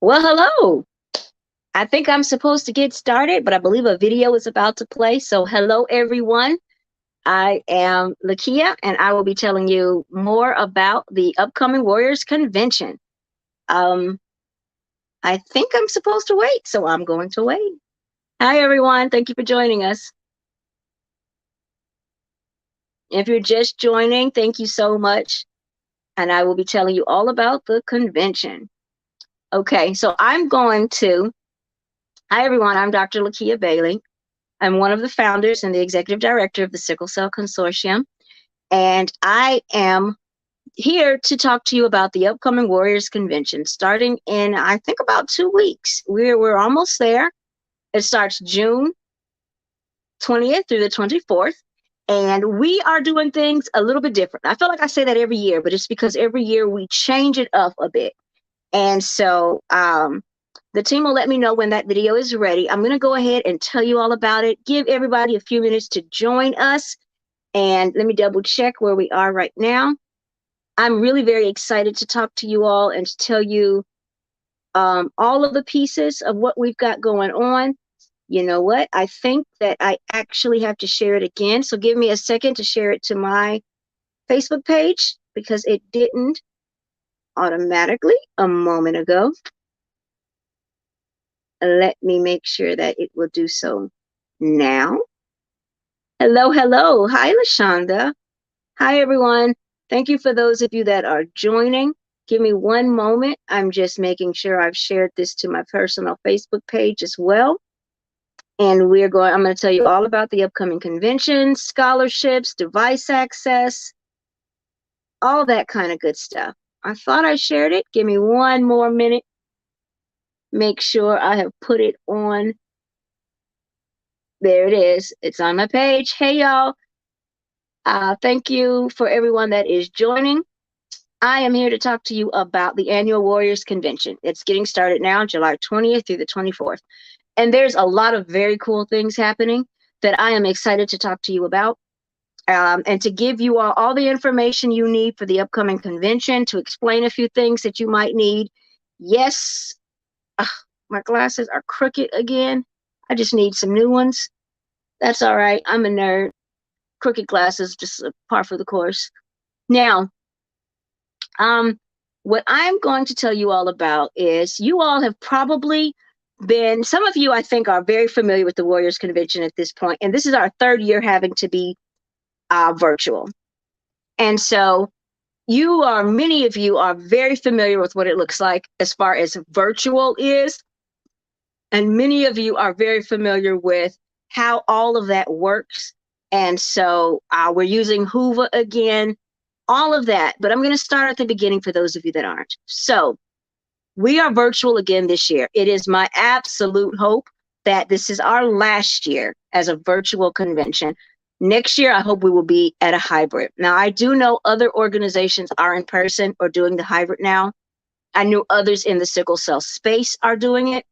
Well, hello. I think I'm supposed to get started, but I believe a video is about to play. So, hello, everyone. I am Lakia, and I will be telling you more about the upcoming Warriors Convention. Um, I think I'm supposed to wait, so I'm going to wait. Hi, everyone. Thank you for joining us. If you're just joining, thank you so much. And I will be telling you all about the convention. Okay, so hi, everyone. I'm Dr. Lakia Bailey. I'm one of the founders and the executive director of the Sickle Cell Consortium, and I am here to talk to you about the upcoming Warriors Convention starting in, I think, about 2 weeks. We're almost there. It starts June 20th through the 24th, and we are doing things a little bit different. I feel like I say that every year, but it's because every year we change it up a bit. And so the team will let me know when that video is ready. I'm going to go ahead and tell you all about it. Give everybody a few minutes to join us. And let me double check where we are right now. I'm really very excited to talk to you all and to tell you all of the pieces of what we've got going on. You know what? I think that I actually have to share it again. So give me a second to share it to my Facebook page because it didn't automatically a moment ago. Let me make sure that it will do so now. Hello, hello. Hi, LaShonda. Hi, everyone. Thank you for those of you that are joining. Give me one moment. I'm just making sure I've shared this to my personal Facebook page as well. And I'm going to tell you all about the upcoming conventions, scholarships, device access, all that kind of good stuff. I thought I shared it. Give me one more minute. Make sure I have put it on. There it is. It's on my page. Hey, y'all. Thank you for everyone that is joining. I am here to talk to you about the annual Warriors Convention. It's getting started now, July 20th through the 24th. And there's a lot of very cool things happening that I am excited to talk to you about. And to give you all the information you need for the upcoming convention, to explain a few things that you might need. Yes, my glasses are crooked again. I just need some new ones. That's all right. I'm a nerd. Crooked glasses, just a par for the course. Now, what I'm going to tell you all about is you all have probably some of you I think are very familiar with the Warriors Convention at this point, and this is our third year having to be virtual. And so many of you are very familiar with what it looks like as far as virtual is. And many of you are very familiar with how all of that works. And so we're using Whova again, all of that. But I'm going to start at the beginning for those of you that aren't. So we are virtual again this year. It is my absolute hope that this is our last year as a virtual convention. Next year, I hope we will be at a hybrid. Now, I do know other organizations are in person or doing the hybrid now. I know others in the sickle cell space are doing it.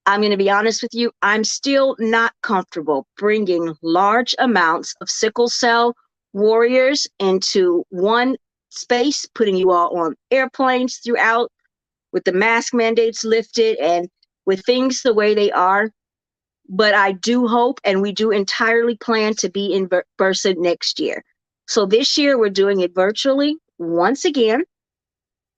I'm going to be honest with you, I'm still not comfortable bringing large amounts of sickle cell warriors into one space, putting you all on airplanes throughout with the mask mandates lifted and with things the way they are. But I do hope, and we do entirely plan to be in person next year. So this year we're doing it virtually once again,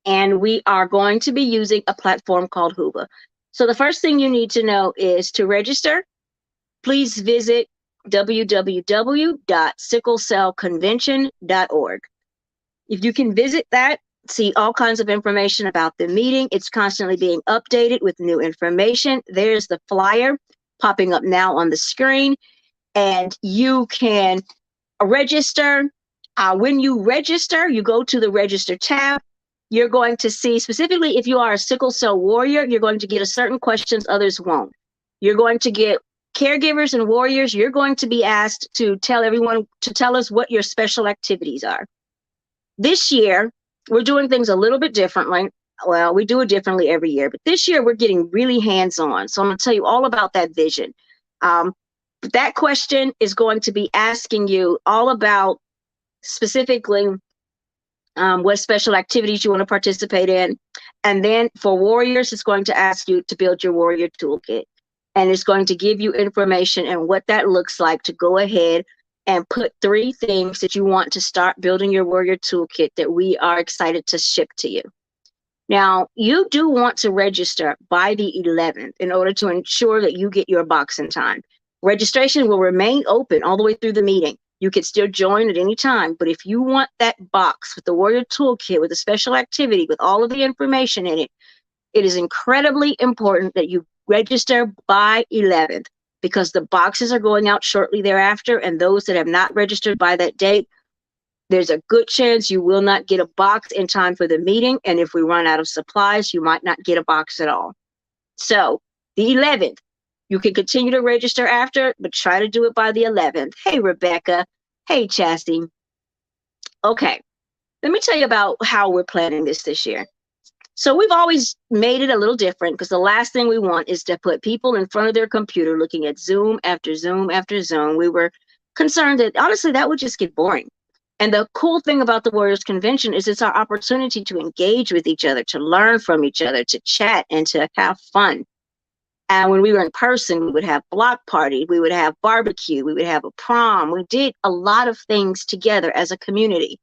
and we are going to be using a platform called Whova. So the first thing you need to know is to register. Please visit www.sicklecellconvention.org. If you can visit that, see all kinds of information about the meeting. It's constantly being updated with new information. There's the flyer popping up now on the screen, and you can register. When you register, you go to the register tab. You're going to see, specifically if you are a sickle cell warrior, you're going to get a certain questions others won't. You're going to get caregivers and warriors. You're going to be asked to tell us what your special activities are. This year, we're doing things a little bit differently. Well, we do it differently every year, but this year we're getting really hands-on. So I'm going to tell you all about that vision. But that question is going to be asking you all about specifically what special activities you want to participate in. And then for warriors, it's going to ask you to build your warrior toolkit. And it's going to give you information and what that looks like to go ahead and put 3 things that you want to start building your warrior toolkit that we are excited to ship to you. Now, you do want to register by the 11th in order to ensure that you get your box in time. Registration will remain open all the way through the meeting. You can still join at any time, but if you want that box with the Warrior Toolkit, with a special activity, with all of the information in it, it is incredibly important that you register by 11th, because the boxes are going out shortly thereafter, and those that have not registered by that date, there's a good chance you will not get a box in time for the meeting, and if we run out of supplies, you might not get a box at all. So the 11th, you can continue to register after, but try to do it by the 11th. Hey, Rebecca. Hey, Chastity. Okay, let me tell you about how we're planning this year. So we've always made it a little different, because the last thing we want is to put people in front of their computer looking at Zoom after Zoom after Zoom. We were concerned that, honestly, that would just get boring. And the cool thing about the Warriors Convention is it's our opportunity to engage with each other, to learn from each other, to chat, and to have fun. And when we were in person, we would have block party, we would have barbecue, we would have a prom. We did a lot of things together as a community.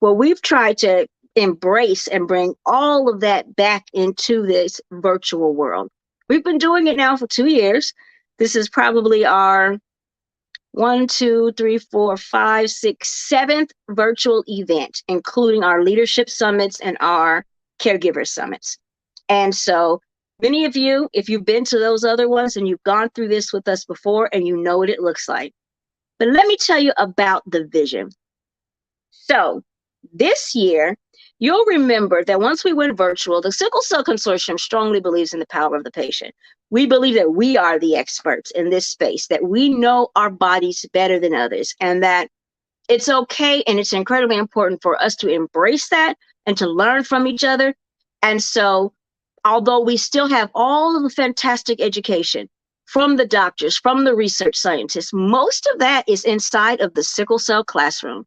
Well, we've tried to embrace and bring all of that back into this virtual world. We've been doing it now for 2 years. This is probably our 7th virtual event, including our leadership summits and our caregiver summits. And so many of you, if you've been to those other ones and you've gone through this with us before, and you know what it looks like. But let me tell you about the vision. So this year, you'll remember that once we went virtual, the Sickle Cell Consortium strongly believes in the power of the patient. We believe that we are the experts in this space, that we know our bodies better than others, and that it's okay and it's incredibly important for us to embrace that and to learn from each other. And so, although we still have all of the fantastic education from the doctors, from the research scientists, most of that is inside of the sickle cell classroom.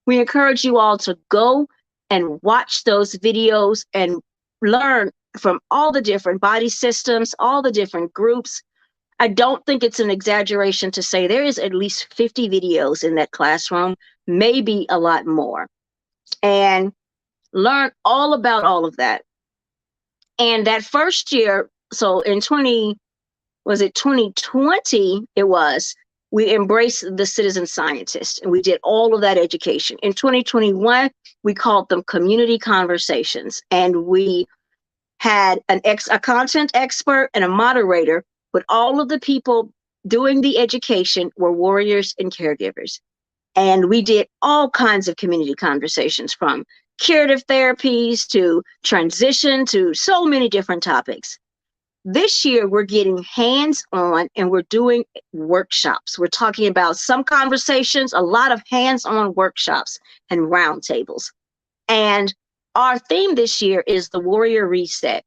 We encourage you all to go and watch those videos and learn from all the different body systems, all the different groups. I don't think it's an exaggeration to say there is at least 50 videos in that classroom, maybe a lot more, and learn all about all of that. And that first year, so in 2020, we embraced the citizen scientists, and we did all of that education. In 2021, we called them community conversations, and we had a content expert and a moderator, but all of the people doing the education were warriors and caregivers. And we did all kinds of community conversations, from curative therapies to transition to so many different topics. This year, we're getting hands-on and we're doing workshops. We're talking about some conversations, a lot of hands-on workshops and roundtables. And our theme this year is the Warrior Reset,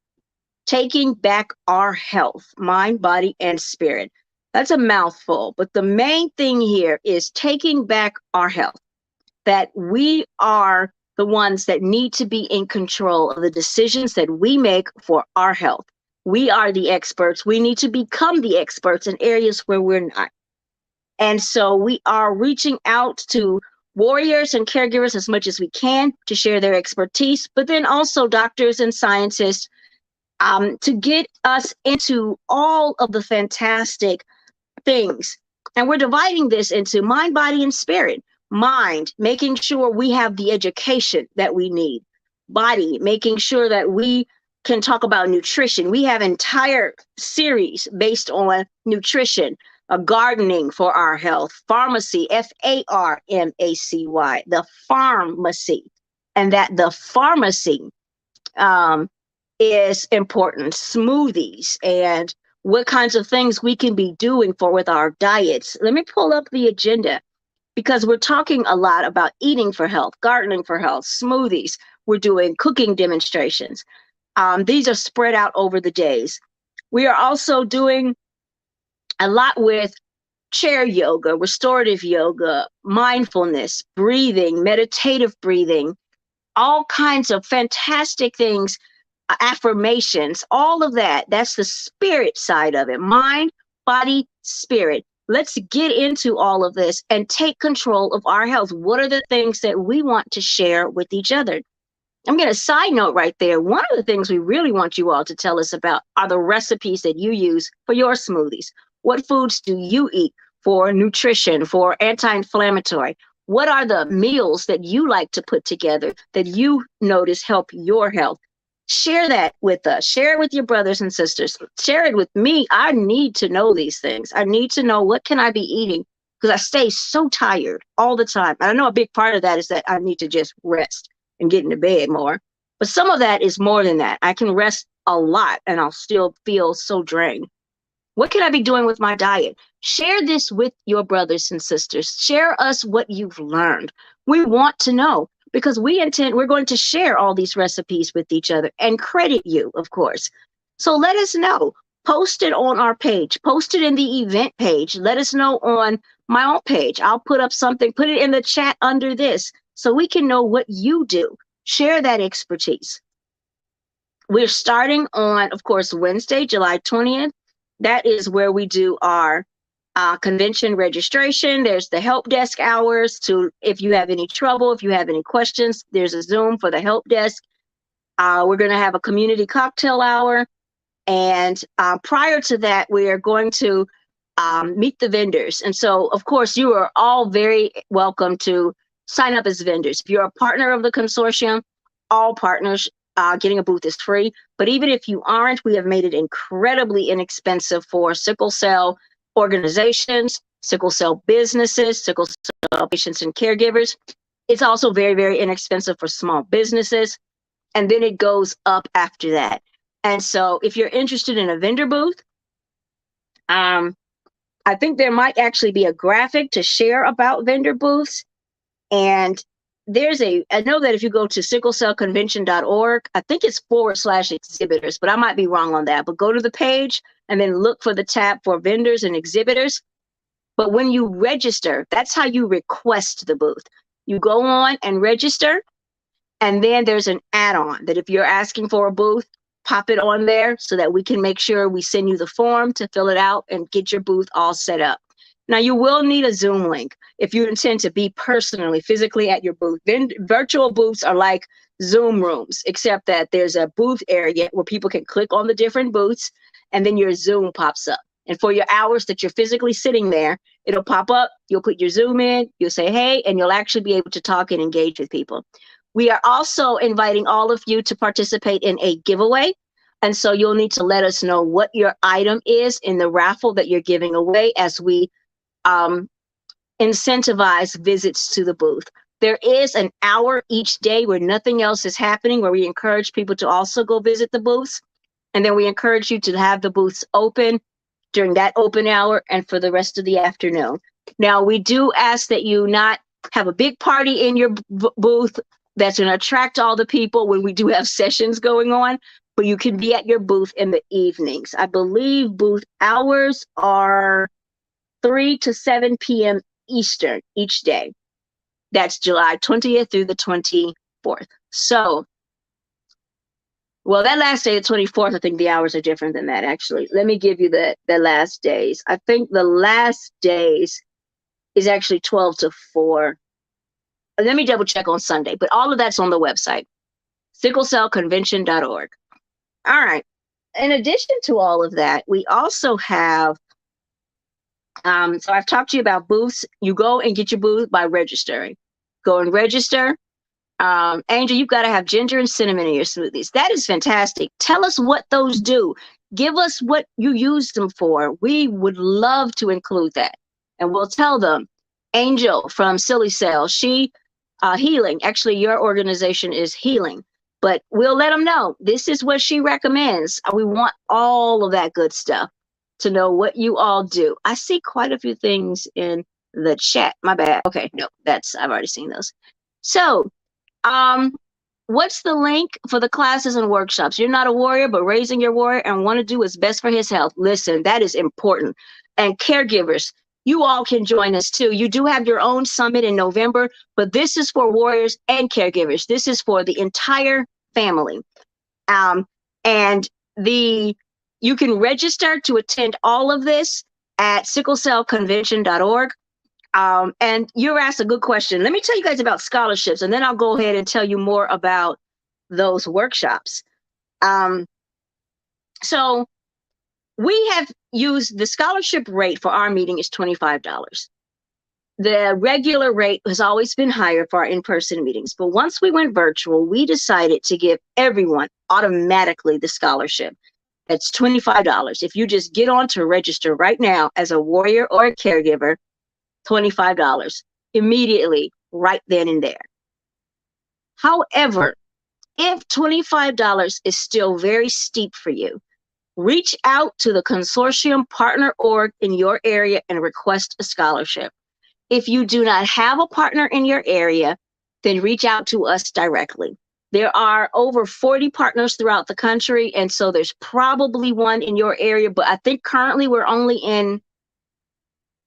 taking back our health, mind, body, and spirit. That's a mouthful, but the main thing here is taking back our health, that we are the ones that need to be in control of the decisions that we make for our health. We are the experts. We need to become the experts in areas where we're not. And so we are reaching out to warriors and caregivers as much as we can to share their expertise, but then also doctors and scientists to get us into all of the fantastic things. And we're dividing this into mind, body, and spirit. Mind, making sure we have the education that we need. Body, making sure that we can talk about nutrition. We have entire series based on nutrition, gardening for our health, pharmacy, Pharmacy, the pharmacy, and that the pharmacy is important. Smoothies and what kinds of things we can be doing with our diets. Let me pull up the agenda, because we're talking a lot about eating for health, gardening for health, smoothies. We're doing cooking demonstrations. These are spread out over the days. We are also doing a lot with chair yoga, restorative yoga, mindfulness, breathing, meditative breathing, all kinds of fantastic things, affirmations, all of that. That's the spirit side of it. Mind, body, spirit. Let's get into all of this and take control of our health. What are the things that we want to share with each other? I'm going to side note right there. One of the things we really want you all to tell us about are the recipes that you use for your smoothies. What foods do you eat for nutrition, for anti-inflammatory? What are the meals that you like to put together that you notice help your health? Share that with us. Share it with your brothers and sisters. Share it with me. I need to know these things. I need to know, what can I be eating? Because I stay so tired all the time. And I know a big part of that is that I need to just rest and get into bed more. But some of that is more than that. I can rest a lot and I'll still feel so drained. What can I be doing with my diet? Share this with your brothers and sisters. Share us what you've learned. We want to know, because we're going to share all these recipes with each other and credit you, of course. So let us know. Post it on our page. Post it in the event page. Let us know on my own page. I'll put up something, put it in the chat under this so we can know what you do. Share that expertise. We're starting on, of course, Wednesday, July 20th. That is where we do our convention registration. There's the help desk hours to, if you have any trouble, if you have any questions, there's a Zoom for the help desk. We're going to have a community cocktail hour. And prior to that, we are going to meet the vendors. And so, of course, you are all very welcome to sign up as vendors. If you're a partner of the consortium, all partners, getting a booth is free. But even if you aren't, we have made it incredibly inexpensive for sickle cell organizations, sickle cell businesses, sickle cell patients and caregivers. It's also very, very inexpensive for small businesses. And then it goes up after that. And so if you're interested in a vendor booth, I think there might actually be a graphic to share about vendor booths. And I know that if you go to sicklecellconvention.org, I think it's /exhibitors, but I might be wrong on that. But go to the page and then look for the tab for vendors and exhibitors. But when you register, that's how you request the booth. You go on and register, and then there's an add-on that if you're asking for a booth, pop it on there so that we can make sure we send you the form to fill it out and get your booth all set up. Now, you will need a Zoom link if you intend to be personally, physically at your booth. Then virtual booths are like Zoom rooms, except that there's a booth area where people can click on the different booths, and then your Zoom pops up. And for your hours that you're physically sitting there, it'll pop up. You'll put your Zoom in, you'll say, hey, and you'll actually be able to talk and engage with people. We are also inviting all of you to participate in a giveaway. And so you'll need to let us know what your item is in the raffle that you're giving away as we incentivize visits to the booth. There is an hour each day where nothing else is happening, where we encourage people to also go visit the booths. And then we encourage you to have the booths open during that open hour and for the rest of the afternoon. Now, we do ask that you not have a big party in your booth that's going to attract all the people when we do have sessions going on, but you can be at your booth in the evenings. I believe booth hours are 3 to 7 p.m. Eastern each day. That's July 20th through the 24th. So, well, that last day, the 24th, I think the hours are different than that, actually. Let me give you the last days. I think the last days is actually 12 to 4. Let me double check on Sunday, but all of that's on the website, sicklecellconvention.org. All right. In addition to all of that, we also have so I've talked to you about booths. You go and get your booth by registering. Go and register. Angel, you've got to have ginger and cinnamon in your smoothies. That is fantastic. Tell us what those do. Give us what you use them for. We would love to include that. And we'll tell them. Angel from Silly Cell, she Healing. Actually, your organization is Healing. But we'll let them know. This is what she recommends. We want all of that good stuff to know what you all do. I see quite a few things in the chat. My bad. Okay, no, I've already seen those. So, what's the link for the classes and workshops? You're not a warrior, but raising your warrior and want to do what's best for his health. Listen, that is important. And caregivers, you all can join us too. You do have your own summit in November, but this is for warriors and caregivers. This is for the entire family. And you can register to attend all of this at sicklecellconvention.org. And you're asked a good question. Let me tell you guys about scholarships, and then I'll go ahead and tell you more about those workshops. So we have used the scholarship rate for our meeting is $25. The regular rate has always been higher for our in-person meetings, but once we went virtual, we decided to give everyone automatically the scholarship. That's $25. If you just get on to register right now as a warrior or a caregiver, $25 immediately, right then and there. However, if $25 is still very steep for you, reach out to the consortium partner org in your area and request a scholarship. If you do not have a partner in your area, then reach out to us directly. There are over 40 partners throughout the country, and so there's probably one in your area, but I think currently we're only in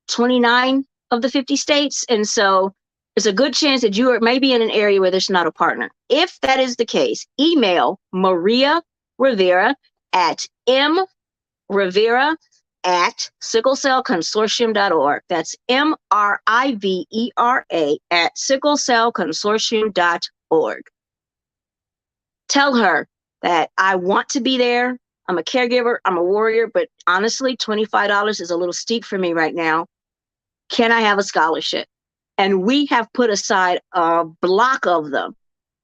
29 of the 50 states, and so there's a good chance that you are maybe in an area where there's not a partner. If that is the case, email Maria Rivera at mrivera@sicklecellconsortium.org. That's MRIVERA at sicklecellconsortium.org. Tell her that I want to be there. I'm a caregiver, I'm a warrior, but honestly, $25 is a little steep for me right now. Can I have a scholarship? And we have put aside a block of them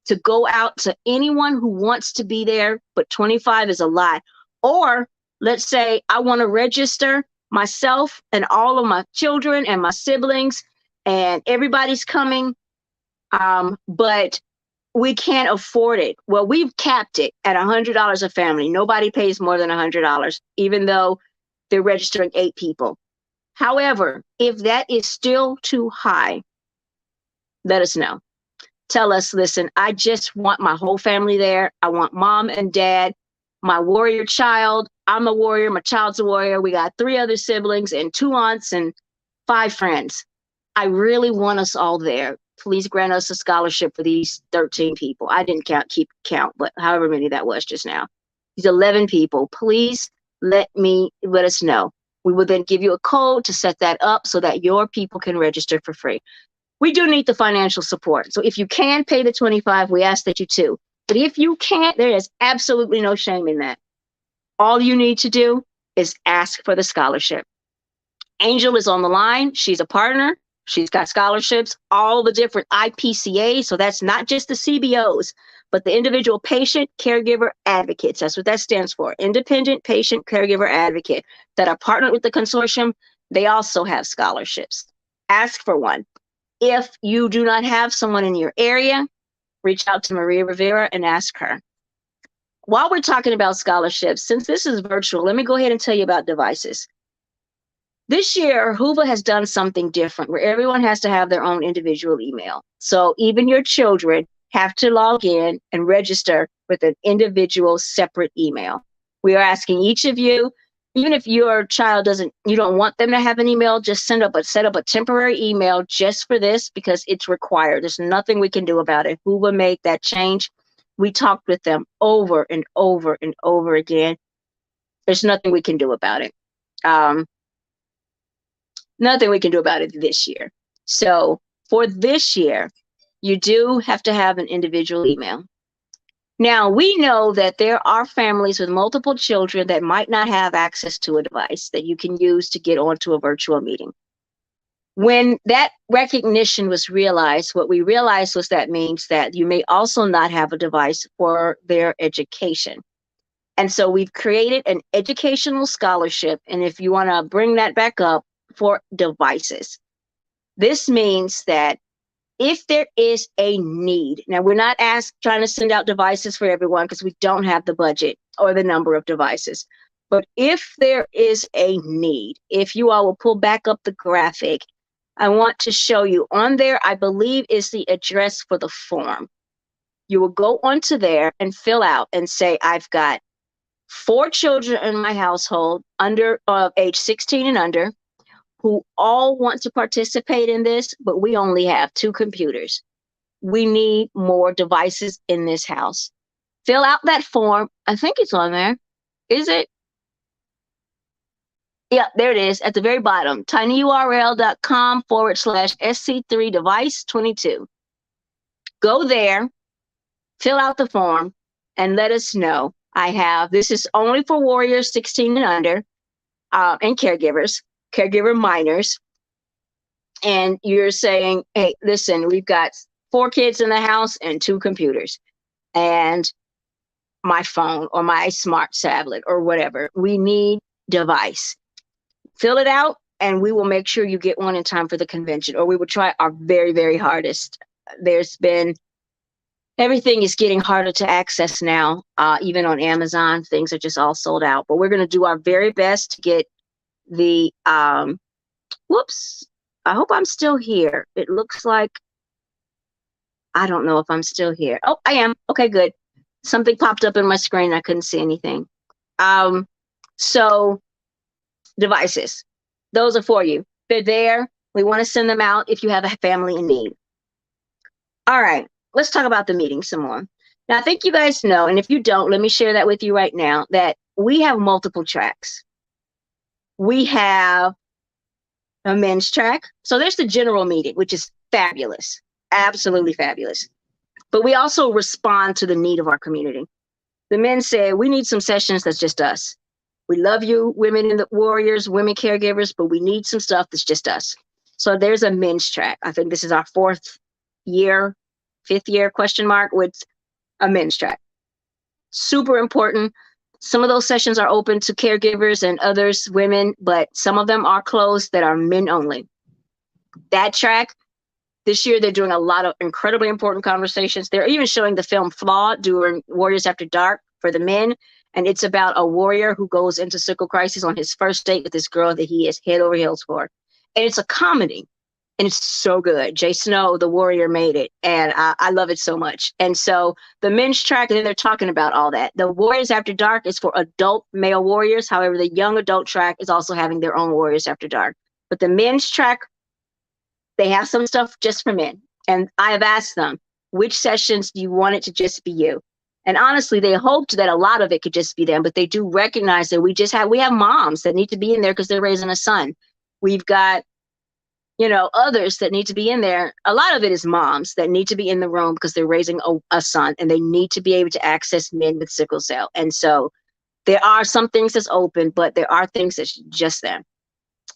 to go out to anyone who wants to be there, but 25 is a lot. Or let's say I want to register myself and all of my children and my siblings, and everybody's coming, but we can't afford it. Well, we've capped it at $100 a family. Nobody pays more than $100, even though they're registering 8 people. However, if that is still too high, let us know. Tell us, listen, I just want my whole family there. I want mom and dad, my warrior child. I'm a warrior. My child's a warrior. We got 3 other siblings and 2 aunts and 5 friends. I really want us all there. Please grant us a scholarship for these 13 people. I didn't keep count, but however many that was just now. These 11 people, please let us know. We will then give you a code to set that up so that your people can register for free. We do need the financial support. So if you can pay the $25, we ask that you too. But if you can't, there is absolutely no shame in that. All you need to do is ask for the scholarship. Angel is on the line. She's a partner. She's got scholarships, all the different IPCAs. So that's not just the CBOs, but the individual patient caregiver advocates. That's what that stands for. Independent patient caregiver advocate that are partnered with the consortium. They also have scholarships. Ask for one. If you do not have someone in your area, reach out to Maria Rivera and ask her. While we're talking about scholarships, since this is virtual, let me go ahead and tell you about devices. This year, Whova has done something different where everyone has to have their own individual email. So even your children have to log in and register with an individual separate email. We are asking each of you, even if your child you don't want them to have an email, just set up a temporary email just for this because it's required. There's nothing we can do about it. Whova made that change. We talked with them over and over and over again. There's nothing we can do about it. Nothing we can do about it this year. So for this year, you do have to have an individual email. Now, we know that there are families with multiple children that might not have access to a device that you can use to get onto a virtual meeting. When that recognition was realized, what we realized was that means that you may also not have a device for their education. And so we've created an educational scholarship. And if you want to bring that back up, for devices. This means that if there is a need, now we're not trying to send out devices for everyone because we don't have the budget or the number of devices. But if there is a need, if you all will pull back up the graphic, I want to show you on there, I believe is the address for the form. You will go onto there and fill out and say, I've got 4 children in my household under age 16 and under, who all want to participate in this, but we only have 2 computers. We need more devices in this house. Fill out that form. I think it's on there. Is it? Yeah, there it is at the very bottom. tinyurl.com/SC3 device 22. Go there, fill out the form, and let us know. This is only for warriors 16 and under, and caregiver minors. And you're saying, hey, listen, we've got 4 kids in the house and 2 computers and my phone or my smart tablet or whatever. We need device. Fill it out and we will make sure you get one in time for the convention, or we will try our very, very hardest. Everything is getting harder to access now, even on Amazon. Things are just all sold out, but we're going to do our very best to get the, whoops, I hope I'm still here. It looks like, I don't know if I'm still here. Oh, I am. Okay, good. Something popped up in my screen. I couldn't see anything. So devices, those are for you. They're there. We want to send them out if you have a family in need. All right, let's talk about the meeting some more. Now, I think you guys know, and if you don't, let me share that with you right now, that we have multiple tracks. We have a men's track. So there's the general meeting, which is fabulous, absolutely fabulous. But we also respond to the need of our community. The men say, we need some sessions that's just us. We love you, women in the warriors, women caregivers, but we need some stuff that's just us. So there's a men's track. I think this is our 5th year question mark with a men's track. Super important. Some of those sessions are open to caregivers and others, women, but some of them are closed that are men only. That track, this year, they're doing a lot of incredibly important conversations. They're even showing the film Flawed during Warriors After Dark for the men. And it's about a warrior who goes into sickle crisis on his first date with this girl that he is head over heels for. And it's a comedy. And it's so good. Jay Snow, the warrior, made it. And I love it so much. And so the men's track, and then they're talking about all that. The Warriors After Dark is for adult male warriors. However, the young adult track is also having their own Warriors After Dark. But the men's track, they have some stuff just for men. And I have asked them, which sessions do you want it to just be you? And honestly, they hoped that a lot of it could just be them, but they do recognize that we have moms that need to be in there because they're raising a son. We've got, others that need to be in there. A lot of it is moms that need to be in the room because they're raising a son and they need to be able to access men with sickle cell. And so there are some things that's open, but there are things that's just them.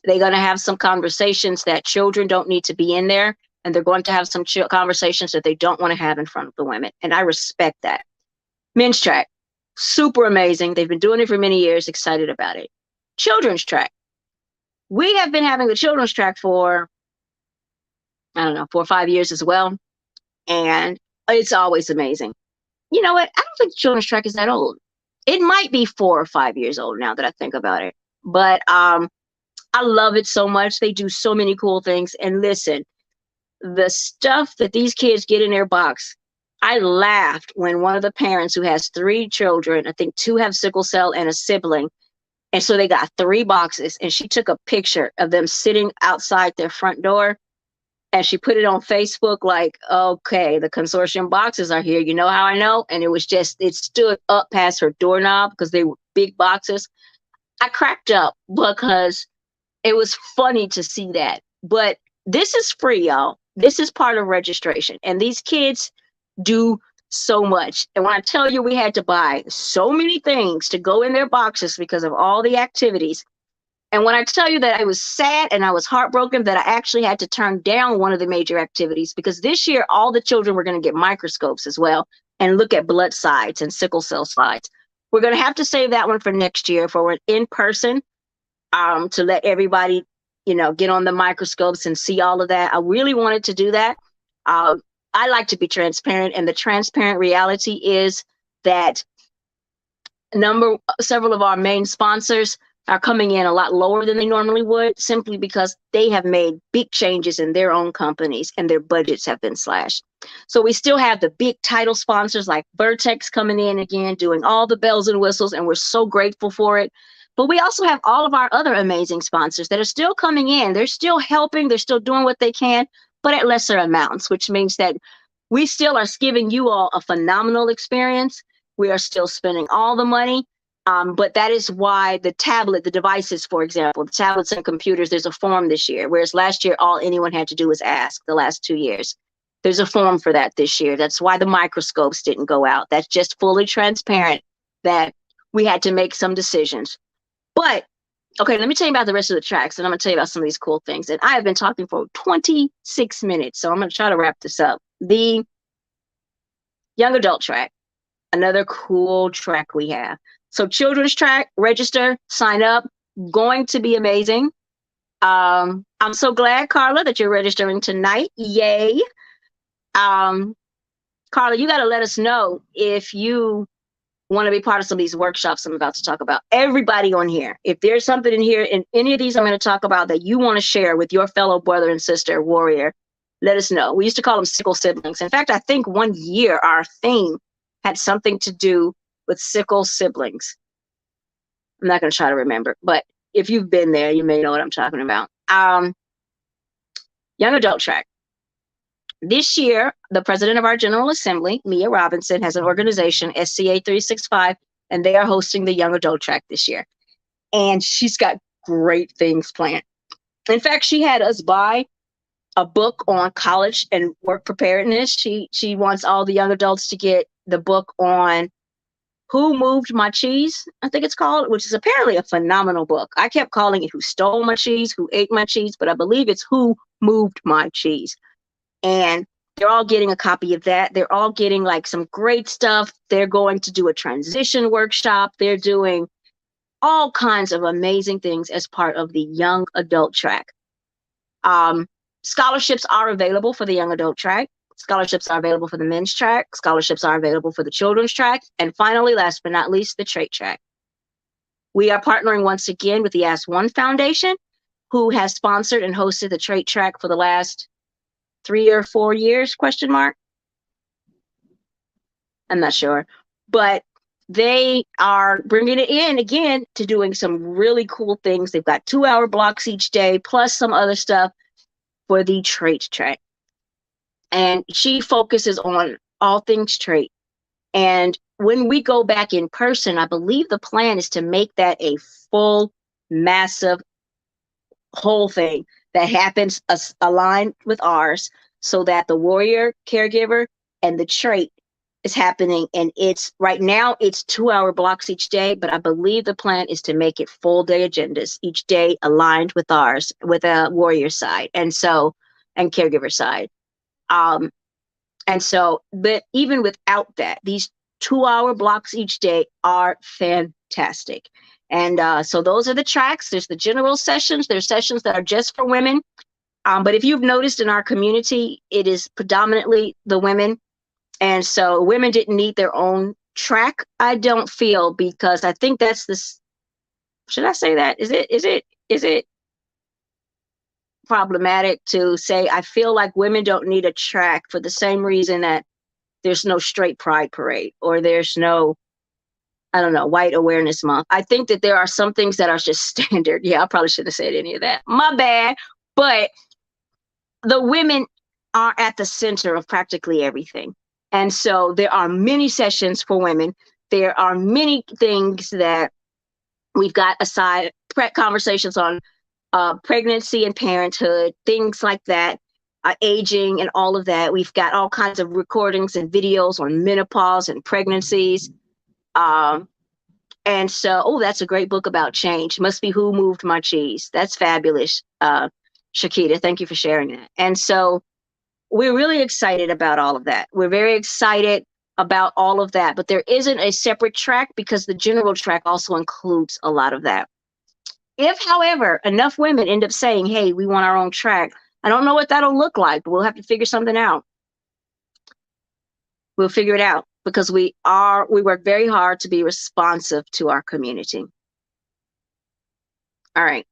They're going to have some conversations that children don't need to be in there, and they're going to have some conversations that they don't want to have in front of the women. And I respect that. Men's track, super amazing. They've been doing it for many years, excited about it. Children's track. We have been having the children's track for, 4 or 5 years as well. And it's always amazing. You know what? I don't think the children's track is that old. It might be 4 or 5 years old now that I think about it. But I love it so much. They do so many cool things. And listen, the stuff that these kids get in their box, I laughed when one of the parents who has 3 children, I think 2 have sickle cell and a sibling, and so they got 3 boxes, and she took a picture of them sitting outside their front door, and she put it on Facebook like, okay, the consortium boxes are here. You know how I know? And it stood up past her doorknob because they were big boxes. I cracked up because it was funny to see that. But this is free, y'all. This is part of registration. And these kids do so much. And when I tell you we had to buy so many things to go in their boxes because of all the activities. And when I tell you that I was sad and I was heartbroken that I actually had to turn down one of the major activities, because this year all the children were going to get microscopes as well and look at blood sides and sickle cell sides. We're going to have to save that one for next year for an in-person to let everybody, get on the microscopes and see all of that. I really wanted to do that. I like to be transparent, and the transparent reality is that several of our main sponsors are coming in a lot lower than they normally would, simply because they have made big changes in their own companies and their budgets have been slashed. So we still have the big title sponsors like Vertex coming in again, doing all the bells and whistles, and we're so grateful for it. But we also have all of our other amazing sponsors that are still coming in. They're still helping. They're still doing what they can, but at lesser amounts, which means that we still are giving you all a phenomenal experience. We are still spending all the money. But that is why the devices, for example, the tablets and computers, there's a form this year, whereas last year, all anyone had to do was ask the last 2 years. There's a form for that this year. That's why the microscopes didn't go out. That's just fully transparent that we had to make some decisions. But, okay, let me tell you about the rest of the tracks, and I'm going to tell you about some of these cool things. And I have been talking for 26 minutes, so I'm going to try to wrap this up. The young adult track, another cool track we have. So children's track, register, sign up, going to be amazing. I'm so glad, Carla, that you're registering tonight. Yay. Carla, you got to let us know if you want to be part of some of these workshops I'm about to talk about. Everybody on here, if there's something in here, in any of these I'm going to talk about that you want to share with your fellow brother and sister warrior, let us know. We used to call them sickle siblings. In fact, I think one year our theme had something to do with sickle siblings. I'm not going to try to remember, but if you've been there, you may know what I'm talking about. Young adult track. This year, the president of our General Assembly, Mia Robinson, has an organization, SCA 365, and they are hosting the young adult track this year. And she's got great things planned. In fact, she had us buy a book on college and work preparedness. She wants all the young adults to get the book on Who Moved My Cheese, I think it's called, which is apparently a phenomenal book. I kept calling it Who Stole My Cheese, Who Ate My Cheese, but I believe it's Who Moved My Cheese. And they're all getting a copy of that. They're all getting like some great stuff. They're going to do a transition workshop. They're doing all kinds of amazing things as part of the young adult track. Scholarships are available for the young adult track. Scholarships are available for the men's track. Scholarships are available for the children's track. And finally, last but not least, the trait track. We are partnering once again with the Ask One Foundation, who has sponsored and hosted the trait track for the last 3 or 4 years, question mark. I'm not sure, but they are bringing it in again to doing some really cool things. They've got 2-hour blocks each day, plus some other stuff for the trait track. And she focuses on all things trait. And when we go back in person, I believe the plan is to make that a full, massive, whole thing that happens aligned with ours, so that the warrior, caregiver, and the trait is happening. And it's right now it's 2-hour blocks each day, but I believe the plan is to make it full day agendas each day aligned with ours, with a warrior side and caregiver side. And so, but even without that, these 2-hour blocks each day are fantastic. And so those are the tracks. There's the general sessions. There's sessions that are just for women. But if you've noticed in our community, it is predominantly the women. And so women didn't need their own track, I don't feel, because I think that's this. Should I say that? Is it problematic to say I feel like women don't need a track for the same reason that there's no straight pride parade or there's no, I don't know, white awareness month? I think that there are some things that are just standard. Yeah, I probably shouldn't have said any of that. My bad. But the women are at the center of practically everything. And so there are many sessions for women. There are many things that we've got aside, conversations on pregnancy and parenthood, things like that, aging and all of that. We've got all kinds of recordings and videos on menopause and pregnancies. And so, that's a great book about change. Must be Who Moved My Cheese. That's fabulous. Shakita, thank you for sharing that. And so we're really excited about all of that. We're very excited about all of that, but there isn't a separate track because the general track also includes a lot of that. If, however, enough women end up saying, hey, we want our own track, I don't know what that'll look like, but we'll have to figure something out. We'll figure it out because we work very hard to be responsive to our community. All right.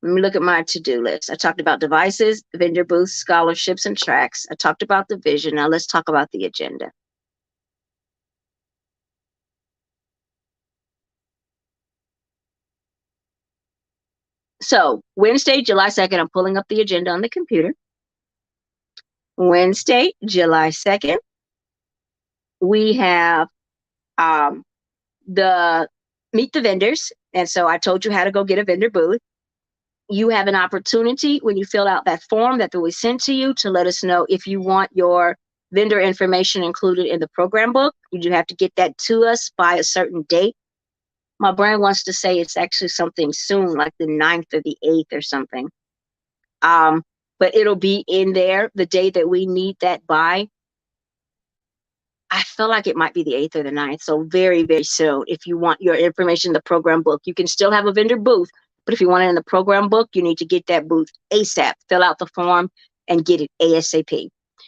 Let me look at my to-do list. I talked about devices, vendor booths, scholarships, and tracks. I talked about the vision. Now let's talk about the agenda. So Wednesday, July 2nd, I'm pulling up the agenda on the computer. Wednesday, July 2nd, we have the meet the vendors. And so I told you how to go get a vendor booth. You have an opportunity when you fill out that form that we sent to you to let us know if you want your vendor information included in the program book. You do have to get that to us by a certain date. My brain wants to say it's actually something soon, like the 9th or the 8th or something. But it'll be in there the day that we need that by. I feel like it might be the 8th or the 9th. So very, very soon. If you want your information in the program book, you can still have a vendor booth. But if you want it in the program book, you need to get that booth ASAP. Fill out the form and get it ASAP.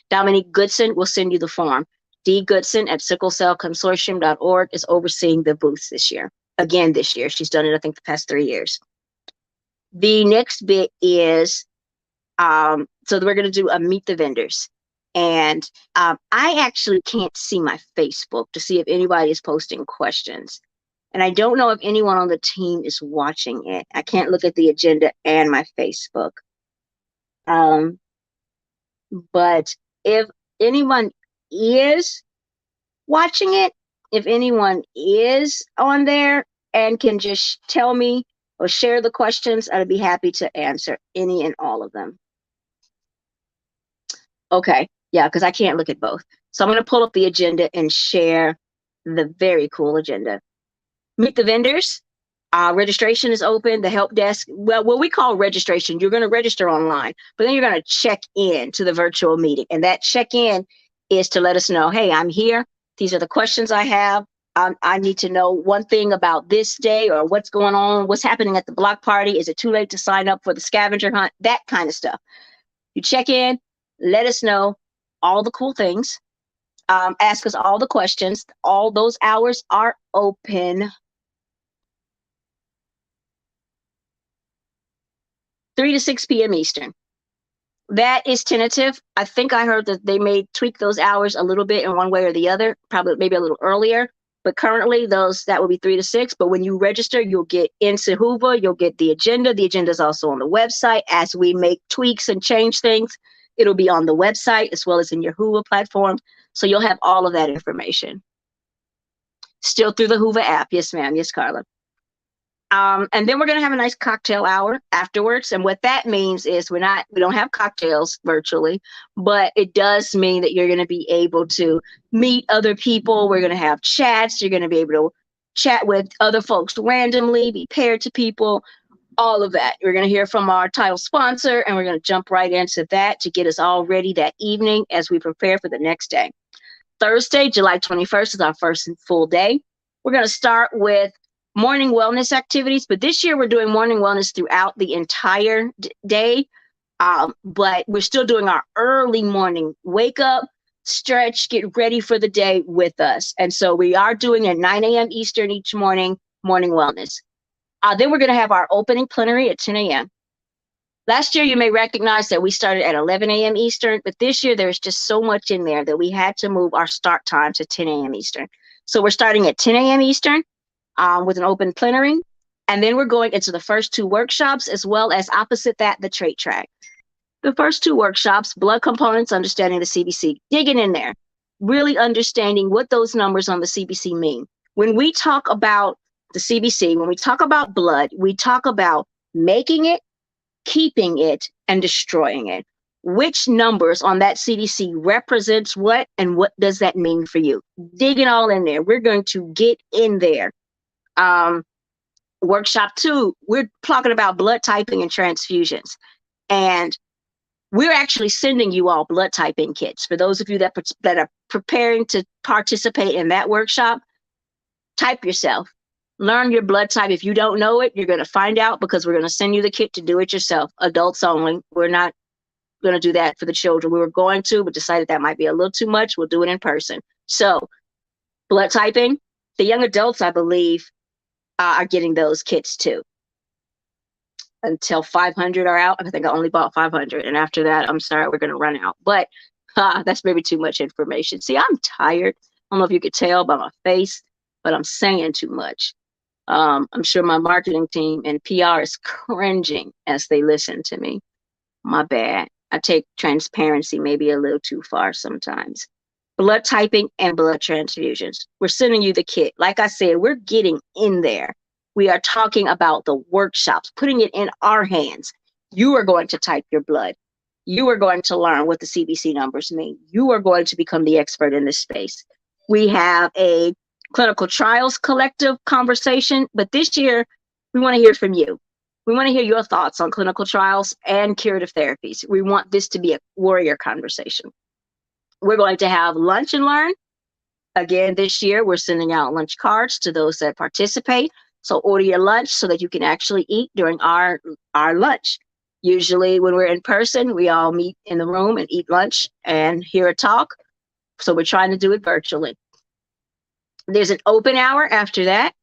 Dominique Goodson will send you the form. D. Goodson at sicklecellconsortium.org is overseeing the booths this year. Again, this year. She's done it, I think, the past 3 years. The next bit is, so we're going to do a meet the vendors. And I actually can't see my Facebook to see if anybody is posting questions. And I don't know if anyone on the team is watching it. I can't look at the agenda and my Facebook. But if anyone is watching it, if anyone is on there and can just tell me or share the questions, I'd be happy to answer any and all of them. Okay, yeah, because I can't look at both. So I'm going to pull up the agenda and share the very cool agenda. Meet the vendors. Registration is open. The help desk, well, what we call registration, you're going to register online, but then you're going to check in to the virtual meeting. And that check-in is to let us know, hey, I'm here. These are the questions I have. I need to know one thing about this day or what's going on, what's happening at the block party. Is it too late to sign up for the scavenger hunt? That kind of stuff. You check in, let us know all the cool things. Ask us all the questions. All those hours are open. 3 to 6 p.m. Eastern. That is tentative. I think I heard that they may tweak those hours a little bit in one way or the other, probably maybe a little earlier. But currently, that will be 3 to 6. But when you register, you'll get into Whova. You'll get the agenda. The agenda is also on the website. As we make tweaks and change things, it'll be on the website as well as in your Whova platform. So you'll have all of that information. Still through the Whova app. Yes, ma'am. Yes, Carla. And then we're going to have a nice cocktail hour afterwards. And what that means is we don't have cocktails virtually, but it does mean that you're going to be able to meet other people. We're going to have chats. You're going to be able to chat with other folks randomly, be paired to people, all of that. We're going to hear from our title sponsor, and we're going to jump right into that to get us all ready that evening as we prepare for the next day. Thursday, July 21st is our first full day. We're going to start with morning wellness activities, but this year we're doing morning wellness throughout the entire day. But we're still doing our early morning wake up, stretch, get ready for the day with us. And so we are doing at 9 a.m. Eastern each morning wellness. Then we're going to have our opening plenary at 10 a.m. Last year, you may recognize that we started at 11 a.m. Eastern, but this year there's just so much in there that we had to move our start time to 10 a.m. Eastern. So we're starting at 10 a.m. Eastern. With an open plenary. And then we're going into the first 2 workshops, as well as opposite that, the trait track. The first 2 workshops, blood components, understanding the CBC, digging in there, really understanding what those numbers on the CBC mean. When we talk about the CBC, when we talk about blood, we talk about making it, keeping it, and destroying it. Which numbers on that CBC represents what, and what does that mean for you? Digging all in there. We're going to get in there. Workshop 2, we're talking about blood typing and transfusions. And we're actually sending you all blood typing kits. For those of you that are preparing to participate in that workshop, type yourself. Learn your blood type. If you don't know it, you're going to find out, because we're going to send you the kit to do it yourself. Adults only. We're not going to do that for the children. We were going to, but decided that might be a little too much. We'll do it in person. So blood typing, the young adults, I believe, are getting those kits too. Until 500 are out. I think I only bought 500. And after that, I'm sorry, we're going to run out. But that's maybe too much information. See, I'm tired. I don't know if you could tell by my face, but I'm saying too much. I'm sure my marketing team and PR is cringing as they listen to me. My bad. I take transparency maybe a little too far sometimes. Blood typing and blood transfusions. We're sending you the kit. Like I said, we're getting in there. We are talking about the workshops, putting it in our hands. You are going to type your blood. You are going to learn what the CBC numbers mean. You are going to become the expert in this space. We have a clinical trials collective conversation, but this year we want to hear from you. We want to hear your thoughts on clinical trials and curative therapies. We want this to be a warrior conversation. We're going to have lunch and learn. Again, this year, we're sending out lunch cards to those that participate. So order your lunch so that you can actually eat during our lunch. Usually when we're in person, we all meet in the room and eat lunch and hear a talk. So we're trying to do it virtually. There's an open hour after that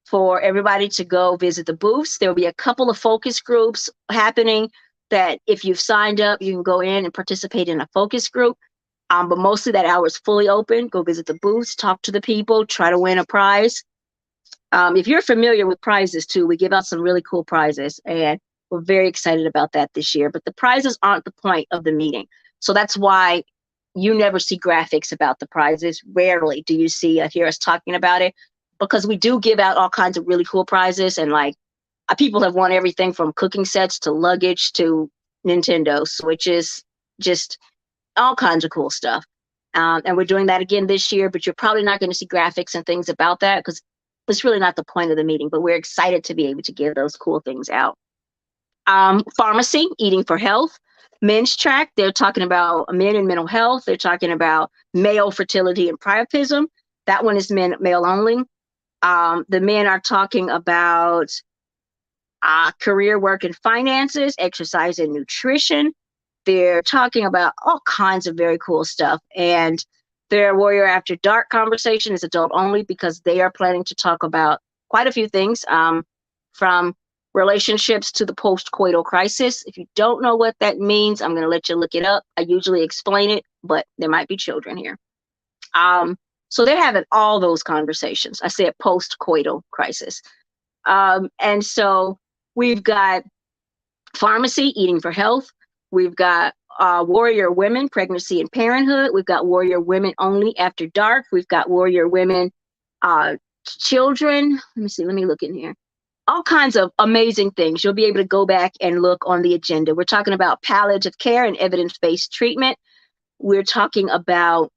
for everybody to go visit the booths. There'll be a couple of focus groups happening that if you've signed up, you can go in and participate in a focus group. But mostly that hour is fully open. Go visit the booths, talk to the people, try to win a prize. If you're familiar with prizes too, we give out some really cool prizes, and we're very excited about that this year. But the prizes aren't the point of the meeting. So that's why you never see graphics about the prizes. Rarely do you see hear us talking about it, because we do give out all kinds of really cool prizes. And like people have won everything from cooking sets to luggage to Nintendo Switches, just all kinds of cool stuff. And we're doing that again this year, but you're probably not going to see graphics and things about that because it's really not the point of the meeting, but we're excited to be able to give those cool things out. Pharmacy, eating for health. Men's track, they're talking about men and mental health. They're talking about male fertility and priapism. That one is male only. The men are talking about career, work, and finances, exercise and nutrition. They're talking about all kinds of very cool stuff. And their Warrior After Dark conversation is adult only because they are planning to talk about quite a few things, from relationships to the post-coital crisis. If you don't know what that means, I'm going to let you look it up. I usually explain it, but there might be children here. So they're having all those conversations. I said post-coital crisis. And so we've got pharmacy, eating for health. We've got Warrior Women, pregnancy and parenthood. We've got Warrior Women only after dark. We've got Warrior Women, children. Let me see. Let me look in here. All kinds of amazing things. You'll be able to go back and look on the agenda. We're talking about palliative care and evidence-based treatment. We're talking about,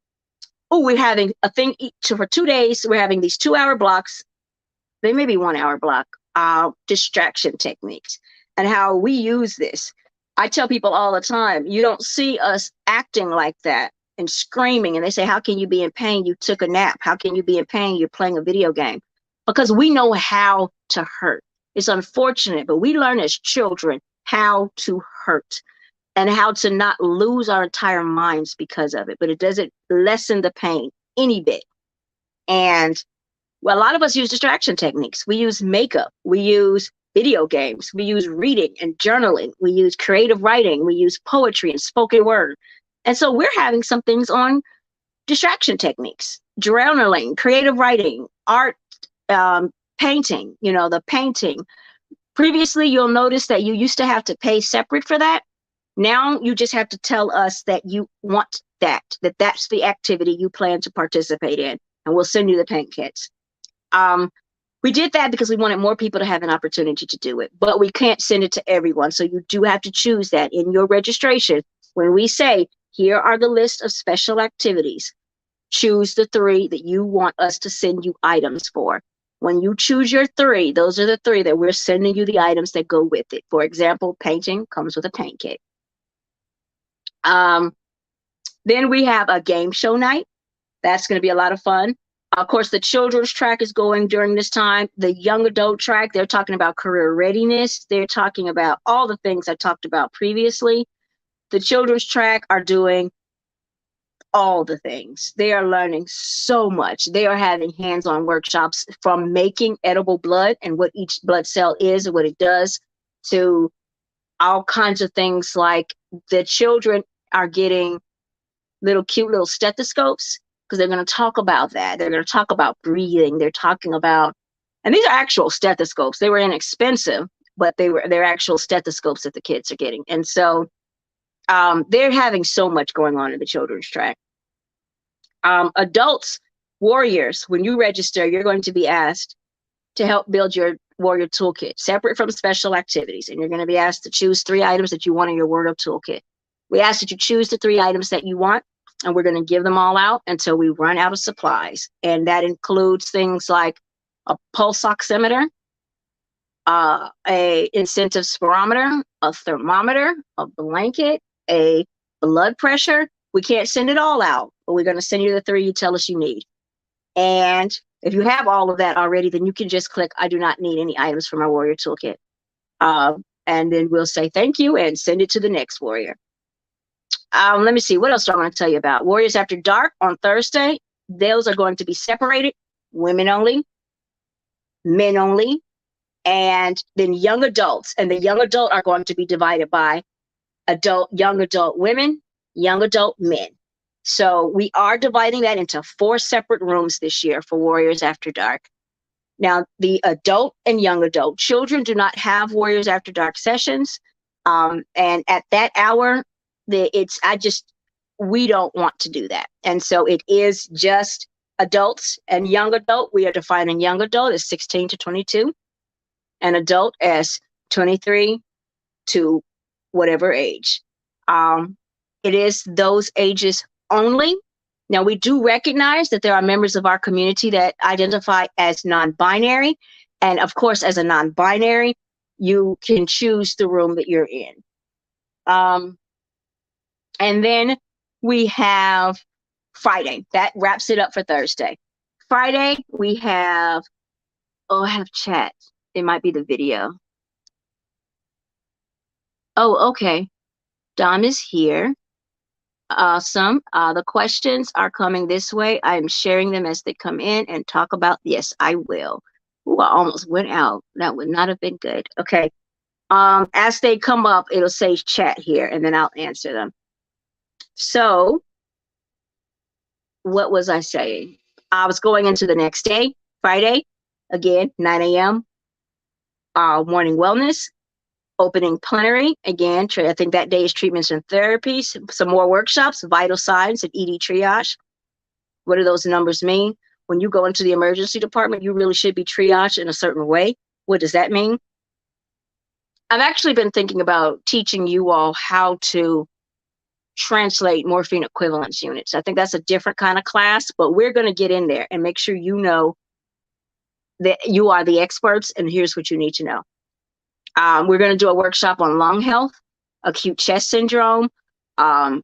we're having a thing for 2 days. We're having these 2-hour blocks. They may be 1-hour block, distraction techniques and how we use this. I tell people all the time, you don't see us acting like that and screaming. And they say, how can you be in pain? You took a nap. How can you be in pain? You're playing a video game. Because we know how to hurt. It's unfortunate, but we learn as children how to hurt and how to not lose our entire minds because of it. But it doesn't lessen the pain any bit. And well, a lot of us use distraction techniques. We use makeup. We use video games. We use reading and journaling. We use creative writing. We use poetry and spoken word. And so we're having some things on distraction techniques, journaling, creative writing, art, painting, the painting. Previously, you'll notice that you used to have to pay separate for that. Now you just have to tell us that you want that's the activity you plan to participate in, and we'll send you the paint kits. We did that because we wanted more people to have an opportunity to do it, but we can't send it to everyone. So you do have to choose that in your registration. When we say, here are the list of special activities, choose the 3 that you want us to send you items for. When you choose your 3, those are the 3 that we're sending you the items that go with it. For example, painting comes with a paint kit. Then we have a game show night. That's going to be a lot of fun. Of course, the children's track is going during this time. The young adult track, they're talking about career readiness. They're talking about all the things I talked about previously. The children's track are doing all the things. They are learning so much. They are having hands-on workshops from making edible blood and what each blood cell is and what it does, to all kinds of things. Like the children are getting cute little stethoscopes, because they're going to talk about that. They're going to talk about breathing. They're talking about And these are actual stethoscopes. They were inexpensive, but they're actual stethoscopes that the kids are getting. And so they're having so much going on in the children's track. Adults, warriors, when you register, you're going to be asked to help build your warrior toolkit, separate from special activities. And you're going to be asked to choose 3 items that you want in your warrior toolkit. We ask that you choose the 3 items that you want, and we're going to give them all out until we run out of supplies. And that includes things like a pulse oximeter, a incentive spirometer, a thermometer, a blanket, a blood pressure. We can't send it all out, but we're going to send you the 3 you tell us you need. And if you have all of that already, then you can just click, I do not need any items from my warrior toolkit. And then we'll say thank you and send it to the next warrior. Let me see, what else do I want to tell you about? Warriors After Dark on Thursday, those are going to be separated, women only, men only, and then young adults. And the young adult are going to be divided by young adult women, young adult men. So we are dividing that into 4 separate rooms this year for Warriors After Dark. Now, the adult and young adult children do not have Warriors After Dark sessions. And at that hour, we don't want to do that. And so it is just adults and young adult. We are defining young adult as 16 to 22 and adult as 23 to whatever age. It is those ages only. Now, we do recognize that there are members of our community that identify as non-binary. And of course, as a non-binary, you can choose the room that you're in. And then we have Friday. That wraps it up for Thursday. Friday, we have, I have chat. It might be the video. Oh, okay. Dom is here. Awesome. The questions are coming this way. I'm sharing them as they come in and talk about, yes, I will. Ooh, I almost went out. That would not have been good. Okay. As they come up, it'll say chat here, and then I'll answer them. So what was I saying? I was going into the next day, Friday, again, 9 a.m. Morning wellness, opening plenary. Again, I think that day is treatments and therapies, some more workshops, vital signs and ED triage. What do those numbers mean? When you go into the emergency department, you really should be triaged in a certain way. What does that mean? I've actually been thinking about teaching you all how to translate morphine equivalence units. I think that's a different kind of class, but we're going to get in there and make sure you know that you are the experts, and here's what you need to know. We're going to do a workshop on lung health, acute chest syndrome, the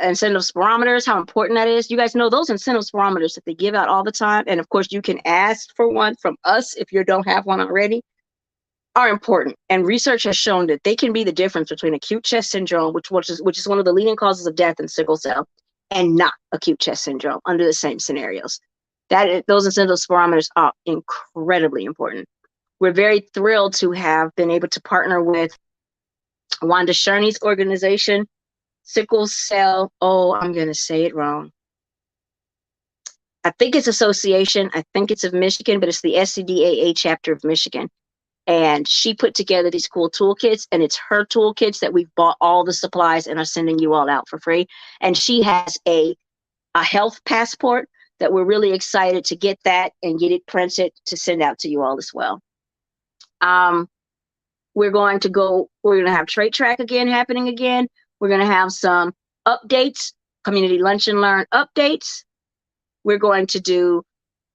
incentive spirometers, how important that is. You guys know those incentive spirometers that they give out all the time, and of course you can ask for one from us if you don't have one already, are important. And research has shown that they can be the difference between acute chest syndrome, which is one of the leading causes of death in sickle cell, and not acute chest syndrome under the same scenarios. Those incentive spirometers are incredibly important. We're very thrilled to have been able to partner with Wanda Sherney's organization, Sickle Cell, I'm going to say it wrong. I think it's association. I think it's of Michigan, but it's the SCDAA chapter of Michigan. And she put together these cool toolkits, and it's her toolkits that we've bought all the supplies and are sending you all out for free. And she has a health passport that we're really excited to get that and get it printed to send out to you all as well. We're going to have Trait Track happening again. We're going to have some updates, community lunch and learn updates. We're going to do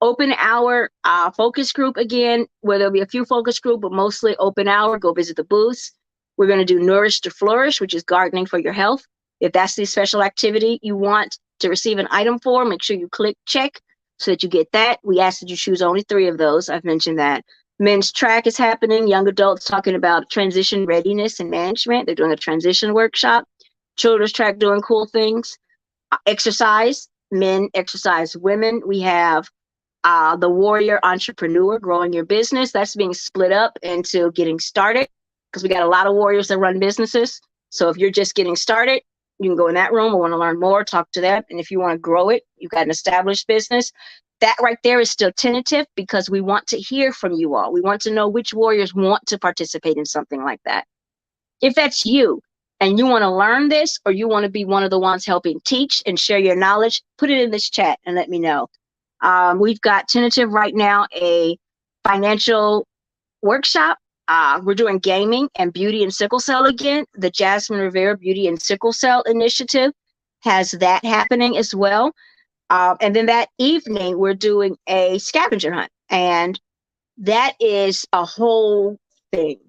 open hour focus group again, where there'll be a few focus group, but mostly open hour. Go visit the booths. We're going to do Nourish to Flourish, which is gardening for your health. If that's the special activity you want to receive an item for, make sure you click check so that you get that. We ask that you choose only 3 of those. I've mentioned that. Men's track is happening. Young adults talking about transition readiness and management. They're doing a transition workshop. Children's track doing cool things. Exercise, men exercise women. We have the Warrior Entrepreneur, growing your business. That's being split up into getting started, because we got a lot of warriors that run businesses. So if you're just getting started, you can go in that room or want to learn more, talk to them. And if you want to grow it, you've got an established business, That right there is still tentative because we want to hear from you all. We want to know which warriors want to participate in something like that. If that's you and you want to learn this, or you want to be one of the ones helping teach and share your knowledge, put it in this chat and let me know. We've got tentative right now a financial workshop. We're doing gaming and beauty and sickle cell again. The Jasmine Rivera Beauty and Sickle Cell Initiative has that happening as well. And then that evening, we're doing a scavenger hunt. And that is a whole thing.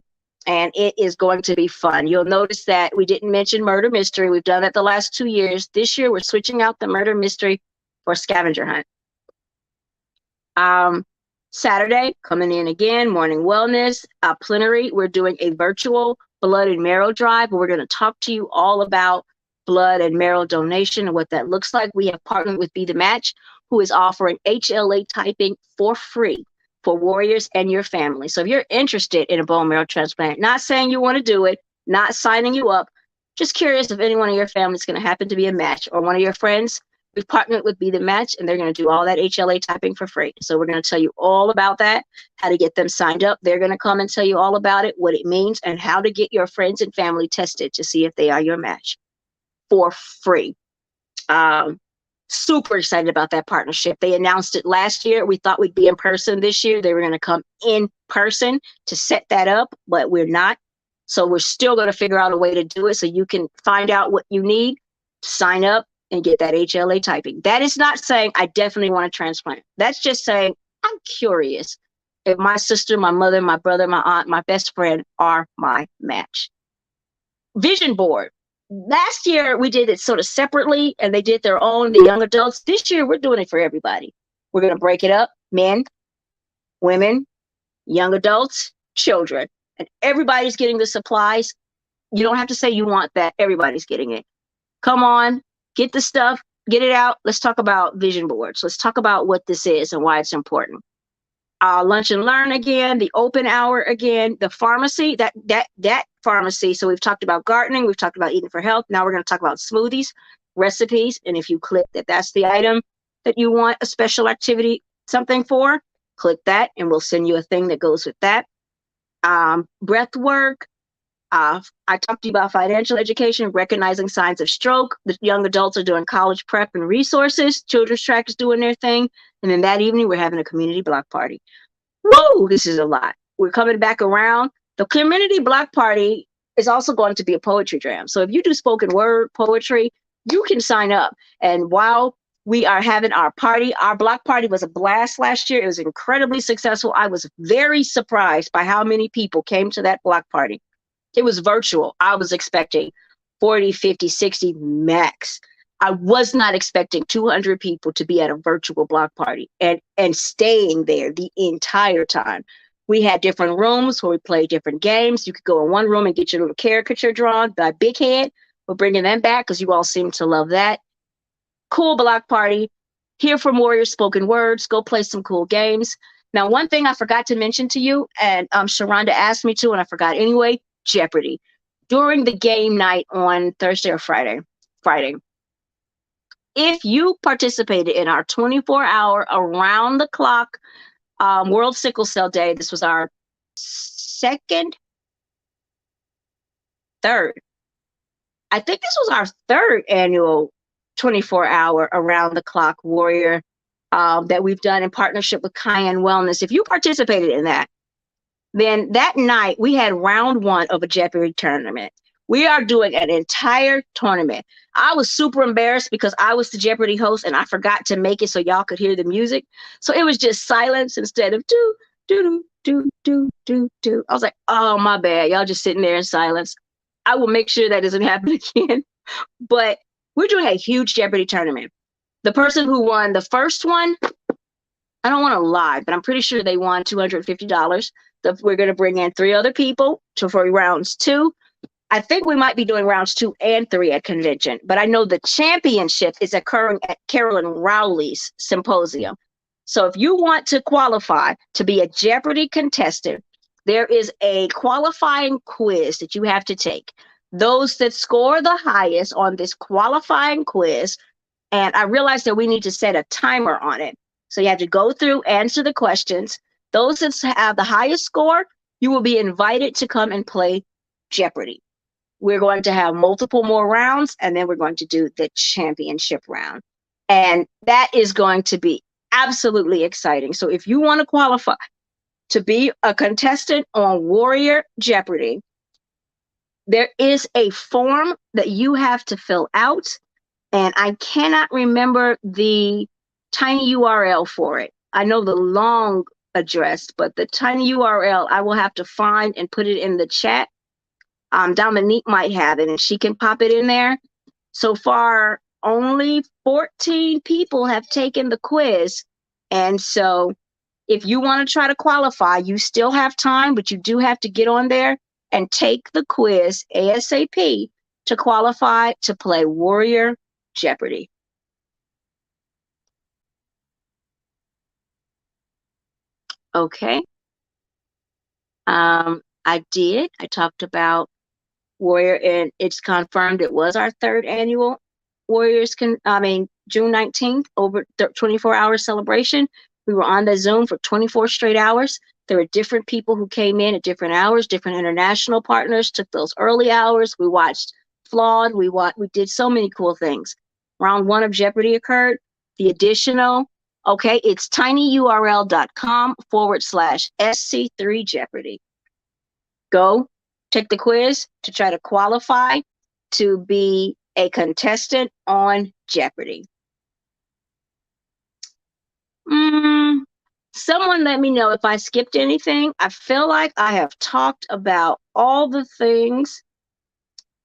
And it is going to be fun. You'll notice that we didn't mention murder mystery. We've done that the last 2 years. This year, we're switching out the murder mystery for scavenger hunt. Saturday, coming in again, morning wellness, plenary. We're doing a virtual blood and marrow drive. We're going to talk to you all about blood and marrow donation and what that looks like. We have partnered with Be The Match, who is offering HLA typing for free for warriors and your family. So if you're interested in a bone marrow transplant, not saying you want to do it, not signing you up, just curious if anyone in your family is going to happen to be a match or one of your friends, we've partnered with Be The Match, and they're going to do all that HLA typing for free. So we're going to tell you all about that, how to get them signed up. They're going to come and tell you all about it, what it means, and how to get your friends and family tested to see if they are your match for free. Super excited about that partnership. They announced it last year. We thought we'd be in person this year. They were going to come in person to set that up, but we're not. So we're still going to figure out a way to do it so you can find out what you need, sign up, and get that HLA typing. That is not saying I definitely want to transplant. That's just saying I'm curious if my sister, my mother, my brother, my aunt, my best friend are my match. Vision board. Last year, we did it sort of separately, and they did their own, the young adults. This year, we're doing it for everybody. We're going to break it up, men, women, young adults, children, and everybody's getting the supplies. You don't have to say you want that. Everybody's getting it. Come on, get the stuff, get it out. Let's talk about vision boards. Let's talk about what this is and why it's important. Lunch and learn again, the open hour again, the pharmacy, that pharmacy. So we've talked about gardening, we've talked about eating for health. Now we're going to talk about smoothies, recipes. And if you click that that's the item that you want a special activity, something for, click that and we'll send you a thing that goes with that. Breath work. I talked to you about financial education, recognizing signs of stroke. The young adults are doing college prep and resources. Children's Track is doing their thing. And then that evening, we're having a community block party. Whoa, this is a lot. We're coming back around. The community block party is also going to be a poetry jam. So if you do spoken word poetry, you can sign up. And while we are having our party, our block party was a blast last year. It was incredibly successful. I was very surprised by how many people came to that block party. It was virtual. I was expecting 40, 50, 60 max. I was not expecting 200 people to be at a virtual block party and staying there the entire time. We had different rooms where we played different games. You could go in one room and get your little caricature drawn by Big Head. We're bringing them back because you all seem to love that. Cool block party. Hear from warriors, spoken words. Go play some cool games. Now, one thing I forgot to mention to you, and Sharonda asked me to, and I forgot anyway, Jeopardy. During the game night on Thursday or Friday, if you participated in our 24-hour around-the-clock World Sickle Cell Day, this was our third. I think this was our third annual 24-hour around-the-clock warrior that we've done in partnership with Cayenne Wellness. If you participated in that, then that night we had round one of a Jeopardy tournament. We are doing an entire tournament. I was super embarrassed because I was the Jeopardy host and I forgot to make it so y'all could hear the music. So it was just silence instead of do, do, do, do, do, do. I was like, oh, my bad. Y'all just sitting there in silence. I will make sure that doesn't happen again. But we're doing a huge Jeopardy tournament. The person who won the first one, I don't want to lie, but I'm pretty sure they won $250. We're going to bring in 3 other people for rounds 2. I think we might be doing rounds 2 and 3 at convention, but I know the championship is occurring at Carolyn Rowley's symposium. So if you want to qualify to be a Jeopardy contestant, there is a qualifying quiz that you have to take. Those that score the highest on this qualifying quiz, and I realized that we need to set a timer on it. So you have to go through, answer the questions. Those that have the highest score, you will be invited to come and play Jeopardy! We're going to have multiple more rounds, and then we're going to do the championship round. And that is going to be absolutely exciting. So if you want to qualify to be a contestant on Warrior Jeopardy! There is a form that you have to fill out, and I cannot remember the tiny URL for it. I know the long address, but the tiny URL I will have to find and put it in the chat. Dominique might have it, and she can pop it in there. So far, only 14 people have taken the quiz, and so if you want to try to qualify, you still have time, but you do have to get on there and take the quiz ASAP to qualify to play Warrior Jeopardy! Okay. I talked about Warrior, and it's confirmed it was our third annual June 19th, over 24-hour celebration. We were on the Zoom for 24 straight hours. There were different people who came in at different hours, different international partners took those early hours. We watched Flawed. We did so many cool things. Round 1 of Jeopardy! Occurred. The additional, okay, it's tinyurl.com/SC3 Jeopardy! Go take the quiz to try to qualify to be a contestant on Jeopardy! Someone let me know if I skipped anything. I feel like I have talked about all the things,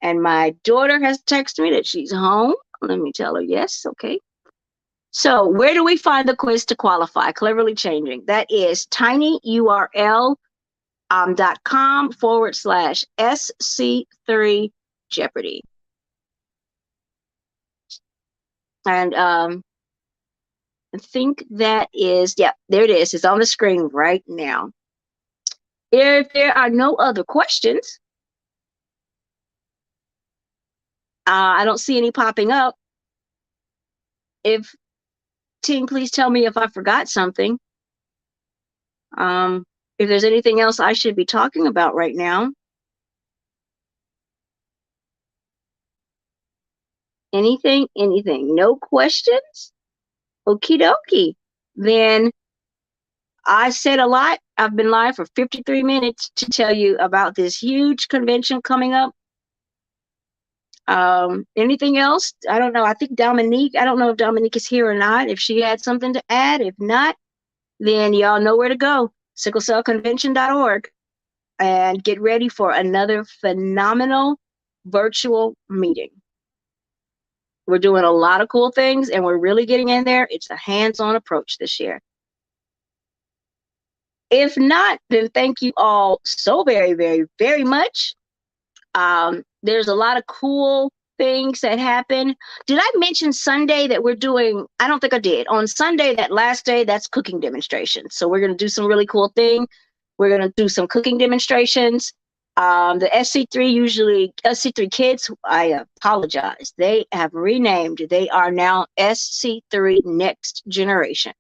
and my daughter has texted me that she's home. Let me tell her yes. Okay. So where do we find the quiz to qualify? Cleverly Changing. That is tinyurl.com/SC3 Jeopardy! And I think that is, yeah, there it is. It's on the screen right now. If there are no other questions, I don't see any popping up. If team, please tell me if I forgot something. If there's anything else I should be talking about right now. Anything, no questions? Okie dokie. Then I said a lot. I've been live for 53 minutes to tell you about this huge convention coming up. Anything else? I don't know. I think Dominique, I don't know if Dominique is here or not, if she had something to add. If not, then y'all know where to go. SickleCellConvention.org, and get ready for another phenomenal virtual meeting. We're doing a lot of cool things, and we're really getting in there. It's a hands-on approach this year. If not, then thank you all so very, very, very much. There's a lot of cool things that happen. Did I mention Sunday that we're doing? I don't think I did. On Sunday, that last day, that's cooking demonstrations. So we're going to do some really cool thing. We're going to do some cooking demonstrations. The SC3 kids, I apologize. They have renamed. They are now SC3 Next Generation.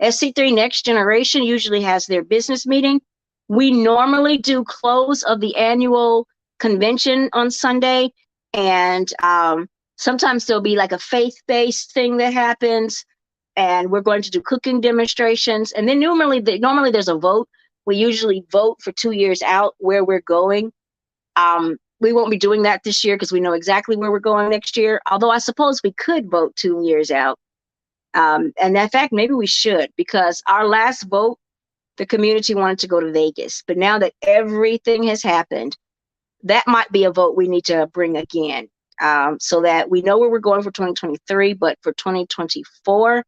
SC3 Next Generation usually has their business meeting. We normally do close of the annual convention on Sunday, and sometimes there'll be like a faith-based thing that happens, and we're going to do cooking demonstrations. And then normally there's a vote. We usually vote for 2 years out where we're going. We won't be doing that this year because we know exactly where we're going next year, although I suppose we could vote 2 years out. And in fact, maybe we should, because our last vote, the community wanted to go to Vegas. But now that everything has happened, that might be a vote we need to bring again, so that we know where we're going for 2023. But for 2024,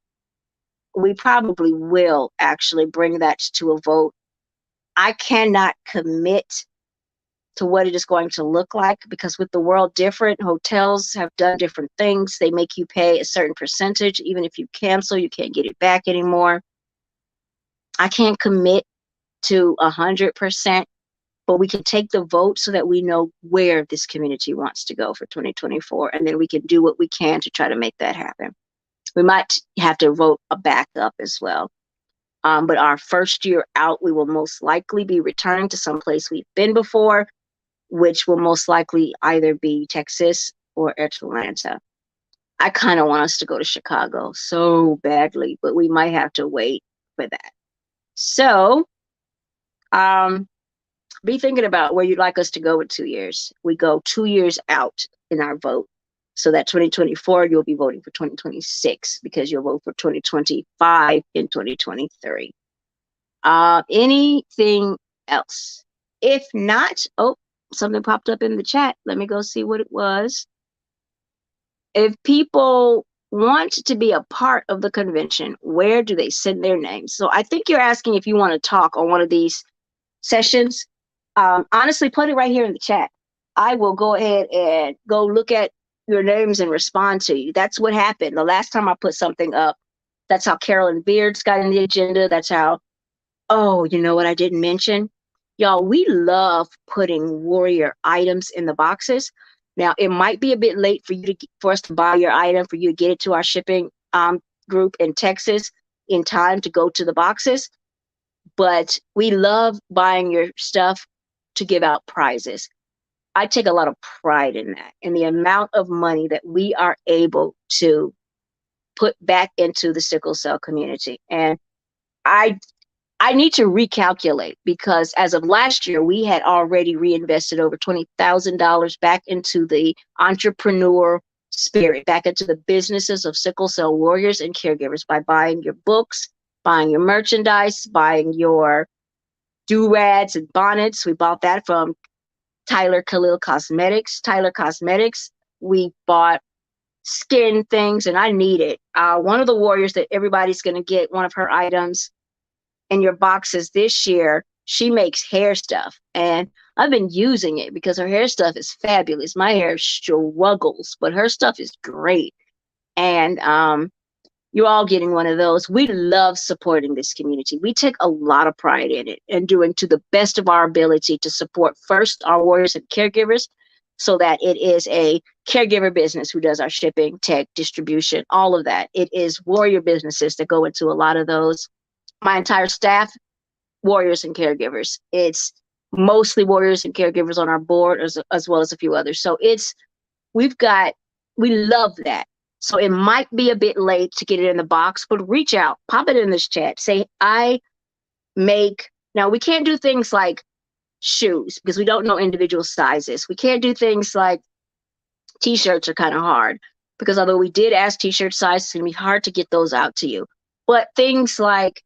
we probably will actually bring that to a vote. I cannot commit to what it is going to look like, because with the world different, hotels have done different things. They make you pay a certain percentage. Even if you cancel, you can't get it back anymore. I can't commit to 100%, but we can take the vote so that we know where this community wants to go for 2024, and then we can do what we can to try to make that happen. We might have to vote a backup as well. But our first year out, we will most likely be returning to some place we've been before, which will most likely either be Texas or Atlanta. I kind of want us to go to Chicago so badly, but we might have to wait for that. So, be thinking about where you'd like us to go in 2 years. We go 2 years out in our vote. So that 2024, you'll be voting for 2026 because you'll vote for 2025 in 2023. Anything else? If not, oh, something popped up in the chat. Let me go see what it was. If people want to be a part of the convention, where do they send their names? So I think you're asking if you want to talk on one of these sessions. Honestly, put it right here in the chat. I will go ahead and go look at your names and respond to you. That's what happened. The last time I put something up, that's how Carolyn Beards got in the agenda. That's how, oh, you know what I didn't mention? Y'all, we love putting warrior items in the boxes. Now, it might be a bit late for us to buy your item, for you to get it to our shipping group in Texas in time to go to the boxes. But we love buying your stuff to give out prizes. I take a lot of pride in that, in the amount of money that we are able to put back into the sickle cell community. And I need to recalculate, because as of last year, we had already reinvested over $20,000 back into the entrepreneur spirit, back into the businesses of sickle cell warriors and caregivers by buying your books, buying your merchandise, buying your do-rads and bonnets. We bought that from Tyler Khalil Cosmetics. Tyler Cosmetics, we bought skin things, and I need it. One of the warriors that everybody's going to get one of her items in your boxes this year, she makes hair stuff, and I've been using it because her hair stuff is fabulous. My hair struggles, but her stuff is great. And you're all getting one of those. We love supporting this community. We take a lot of pride in it and doing to the best of our ability to support first our warriors and caregivers, so that it is a caregiver business who does our shipping, tech, distribution, all of that. It is warrior businesses that go into a lot of those. My entire staff, warriors and caregivers. It's mostly warriors and caregivers on our board, as well as a few others. So we love that. So it might be a bit late to get it in the box, but reach out, pop it in this chat. Say, now we can't do things like shoes because we don't know individual sizes. We can't do things like t-shirts are kind of hard, because although we did ask t-shirt size, it's gonna be hard to get those out to you. But things like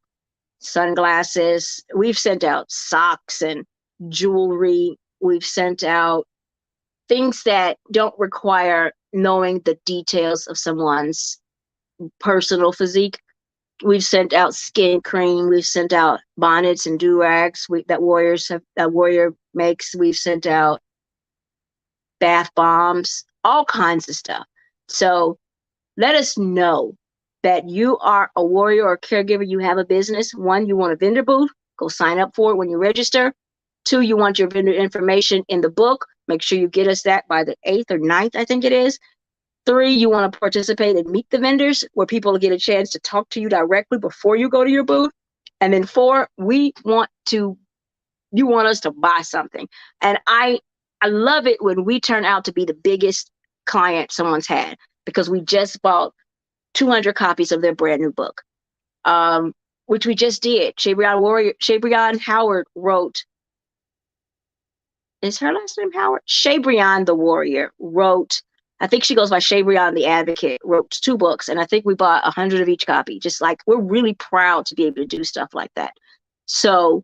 sunglasses, we've sent out socks and jewelry. We've sent out things that don't require knowing the details of someone's personal physique. We've sent out skin cream. We've sent out bonnets and do-rags that Warrior makes. We've sent out bath bombs, all kinds of stuff. So let us know that you are a warrior or a caregiver. You have a business. 1, you want a vendor booth, go sign up for it when you register. 2, you want your vendor information in the book. Make sure you get us that by the 8th or 9th, I think it is. 3, you want to participate and meet the vendors, where people get a chance to talk to you directly before you go to your booth. And then 4, you want us to buy something. And I love it when we turn out to be the biggest client someone's had, because we just bought 200 copies of their brand new book, which we just did. Shabrian Howard wrote, is her last name Howard? Shabrian the Warrior wrote, I think she goes by Shabrian the Advocate, wrote 2 books, and I think we bought 100 of each copy. Just like, we're really proud to be able to do stuff like that. So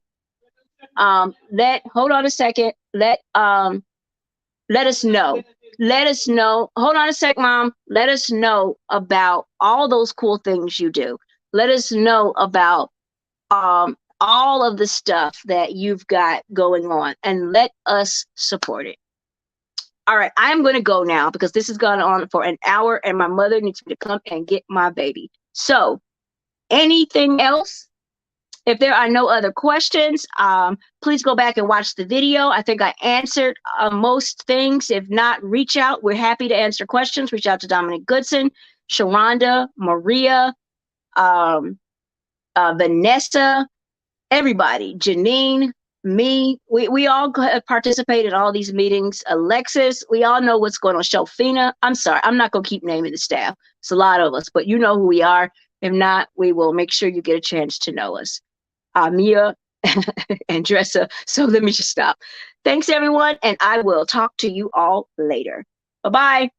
hold on a second. Let us know. Let us know. Hold on a sec, Mom. Let us know about all those cool things you do. Let us know about all of the stuff that you've got going on, and let us support it. All right, I'm going to go now because this has gone on for an hour and my mother needs me to come and get my baby. So anything else? If there are no other questions, please go back and watch the video. I think I answered most things. If not, reach out. We're happy to answer questions. Reach out to Dominic Goodson, Sharonda, Maria, Vanessa, everybody, Janine, me. We all participate in all these meetings. Alexis, we all know what's going on. Shelfina, I'm sorry, I'm not going to keep naming the staff. It's a lot of us, but you know who we are. If not, we will make sure you get a chance to know us. Mia and Dressa. So let me just stop. Thanks, everyone, and I will talk to you all later. Bye-bye.